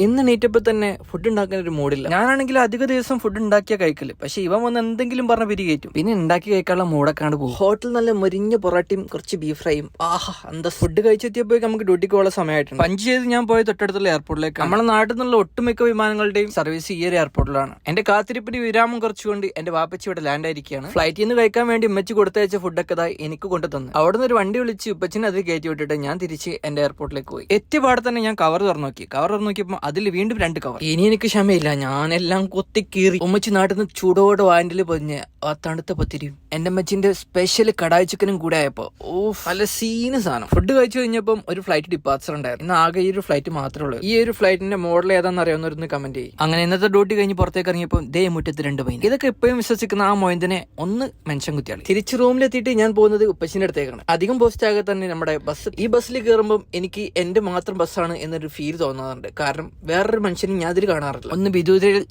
ഇന്ന് നീറ്റപ്പോ തന്നെ ഫുഡ് ഉണ്ടാക്കാൻ ഒരു മൂഡില്ല. ഞാനാണെങ്കിൽ അധിക ദിവസം ഫുഡ് ഉണ്ടാക്കിയാ കഴിക്കല്. പക്ഷെ ഇവൻ വന്ന് എന്തെങ്കിലും പറഞ്ഞ പിരി കയറ്റും. പിന്നെ ഉണ്ടാക്കി കഴിക്കാനുള്ള മൂടക്കാണ്ട് പോകും. ഹോട്ടൽ നല്ല മുരിഞ്ഞ പൊറാട്ടയും കുറച്ച് ബീഫ് ഫ്രൈയും. ആഹാ എന്താ ഫുഡ് കഴിച്ചെത്തിയപ്പോ നമുക്ക് ഡ്യൂട്ടിക്ക് പോകാനുള്ള സമയമായിട്ടുണ്ട്. പഞ്ച് ചെയ്ത് ഞാൻ പോയ തൊട്ടടുത്തുള്ള എയർപോർട്ടിലേക്ക്. നമ്മുടെ നാട്ടിൽ നിന്നുള്ള ഒട്ടുമിക്ക വിമാനങ്ങളുടെയും സർവീസ് ഈ ഒരു എയർപോർട്ടിലാണ്. എന്റെ കാത്തിരിപ്പിന് വിരാമം കുറച്ചുകൊണ്ട് എന്റെ വാപ്പച്ചി ഇവിടെ ലാൻഡ് ആയിരിക്കുകയാണ്. ഫ്ലൈറ്റിൽ നിന്ന് കഴിക്കാൻ വേണ്ടി ഉമ്മച്ചി കൊടുത്തയച്ച ഫുഡൊക്കെ എനിക്ക് കൊണ്ടു തന്നു. അവിടെ നിന്ന് ഒരു വണ്ടി വിളിച്ച് ഉപ്പച്ചിനെ അത് കയറ്റി വിട്ടിട്ട് ഞാൻ തിരിച്ച് എന്റെ എയർപോർട്ടിലേക്ക് പോയി. എത്തിയ പാടെ തന്നെ ഞാൻ കവർ തുറന്നു നോക്കി. കവർ തുറന്നു നോക്കിയപ്പോൾ അതിൽ വീണ്ടും 2 കവർ. ഇനി എനിക്ക് ക്ഷമയില്ല, ഞാനെല്ലാം കൊത്തിക്കീറി ഉമ്മച്ചി നാട്ടിൽ നിന്ന് ചൂടോടെ വാൻഡിൽ പൊതിഞ്ഞ് ആ തണുത്ത പത്തിരിയും എന്റെ അമ്മച്ചിന്റെ സ്പെഷ്യൽ കടായി ചിക്കനും കൂടെ ആയപ്പോ നല്ല സീന് സാധനം. ഫുഡ് കഴിച്ചു കഴിഞ്ഞപ്പം ഒരു ഫ്ലൈറ്റ് ഡിപ്പാർച്ചർ ഉണ്ടായിരുന്നു. ഇന്ന് ആകെ ഈ ഒരു ഫ്ലൈറ്റ് മാത്രമേ ഉള്ളൂ. ഈ ഒരു ഫ്ലൈറ്റിന്റെ മോഡൽ ഏതാണെന്ന് അറിയാവുന്നവരൊന്ന് കമന്റ് ചെയ്യും. അങ്ങനെ ഇന്നത്തെ ഡ്യൂട്ടി കഴിഞ്ഞ് പുറത്തേക്ക് ഇറങ്ങിയപ്പോൾ ദേ മുറ്റത്ത് 2 മൈൻ. ഇതൊക്കെ എപ്പോഴും വിശ്വസിക്കുന്ന ആ മൊയിന്തിനെ ഒന്ന് മെൻഷൻ കുത്തിയാണ്. തിരിച്ച് റൂമിലെത്തിയിട്ട് ഞാൻ പോകുന്നത് ഉപ്പച്ചിന്റെ അടുത്തേക്കാണ്. അധികം പോസ്റ്റ് ആകെ തന്നെ നമ്മുടെ ബസ്. ഈ ബസ്സിൽ കയറുമ്പോൾ എനിക്ക് എന്റെ മാത്രം ബസ്സാണ് എന്നൊരു ഫീൽ തോന്നാറുണ്ട്. കാരണം വേറൊരു മനുഷ്യനും ഞാൻ അതിൽ കാണാറില്ല. ഒന്ന് വിദൂരയിൽ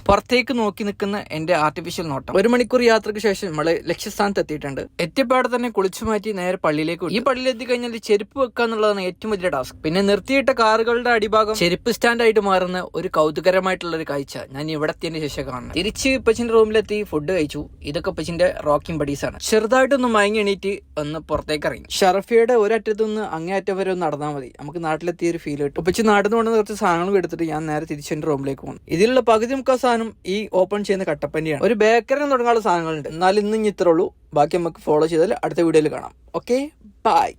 പുറത്തേക്ക് നോക്കി നിൽക്കുന്ന എന്റെ ആർട്ടിഫിഷ്യൽ നോട്ടം. 1 മണിക്കൂർ യാത്രയ്ക്ക് ശേഷം നമ്മള് ലക്ഷ്യസ്ഥാനത്ത് എത്തിയിട്ടുണ്ട്. എത്തിയപ്പാടെ തന്നെ കുളിച്ചു മാറ്റി നേരെ പള്ളിയിലേക്ക്. ഈ പള്ളിയിൽ എത്തിക്കഴിഞ്ഞാൽ ചെരുപ്പ് വെക്കുക എന്നുള്ളതാണ് ഏറ്റവും വലിയ ടാസ്ക്. പിന്നെ നിർത്തിയിട്ട കാറുകളുടെ അടിഭാഗം ചെരുപ്പ് സ്റ്റാൻഡായിട്ട് മാറുന്ന ഒരു കൗതുകരമായിട്ടുള്ള ഒരു കാഴ്ച ഞാൻ ഇവിടെ എത്തിയതിന് ശേഷം കാണുന്നത്. തിരിച്ച് ഇപ്പച്ചിന്റെ റൂമിലെത്തി ഫുഡ് കഴിച്ചു. ഇതൊക്കെ ഇപ്പച്ചിന്റെ റോക്കിംഗ് ബഡീസ് ആണ്. ചെറുതായിട്ടൊന്ന് മയങ്ങി എണീറ്റ് ഒന്ന് പുറത്തേക്ക് ഇറങ്ങി. ഷറഫിയുടെ ഒരറ്റത്തുനിന്ന് അങ്ങേ അറ്റം വരെ ഒന്ന് നടന്നാൽ മതി, നമുക്ക് നാട്ടിലെത്തിയ ഒരു ഫീൽ കിട്ടും. ഉപ്പച്ചി നാട്ടിൽ നിന്ന് കൊണ്ടുവന്ന കുറച്ച് സാധനങ്ങൾ എടുത്തിട്ട് ഞാൻ നേരെ തിരിച്ച് എന്റെ റൂമിലേക്ക് പോകുന്നു. ഇതിലുള്ള പകുതി സാധനം ഈ ഓപ്പൺ ചെയ്യുന്ന കട്ടപ്പന്റെയാണ്. ഒരു ബേക്കറിന് തുടങ്ങാനുള്ള സാധനങ്ങളുണ്ട്. എന്നാൽ ഇന്ന് ഇത്രേ ഉള്ളൂ. ബാക്കി നമുക്ക് ഫോളോ ചെയ്താൽ അടുത്ത വീഡിയോയിൽ കാണാം. Okay, by.